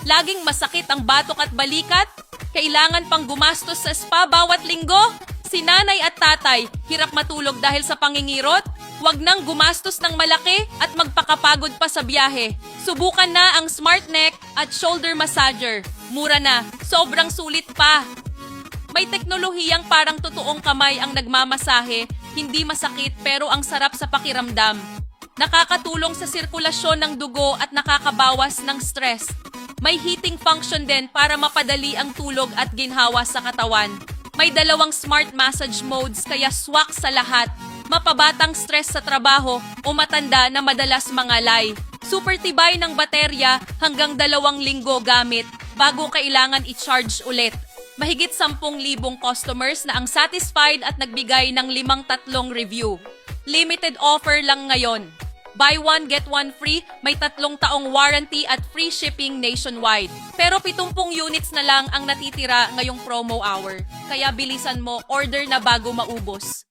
Laging masakit ang batok at balikat? Kailangan pang gumastos sa spa bawat linggo? Si nanay at tatay, hirap matulog dahil sa pangingirot? Huwag nang gumastos ng malaki at magpakapagod pa sa biyahe. Subukan na ang Smart Neck at Shoulder Massager. Mura na, sobrang sulit pa. May teknolohiyang parang totoong kamay ang nagmamasahe, hindi masakit pero ang sarap sa pakiramdam. Nakakatulong sa sirkulasyon ng dugo at nakakabawas ng stress. May heating function din para mapadali ang tulog at ginhawa sa katawan. May dalawang smart massage modes kaya swak sa lahat. Mapabatang stress sa trabaho o matanda na madalas mangalay. Super tibay ng baterya hanggang 2 linggo gamit bago kailangan i-charge ulit. Mahigit 10,000 customers na ang satisfied at nagbigay ng 5 review. Limited offer lang ngayon. Buy one, get one free, may 3 taong warranty at free shipping nationwide. Pero 70 units na lang ang natitira ngayong promo hour. Kaya bilisan mo, order na bago maubos.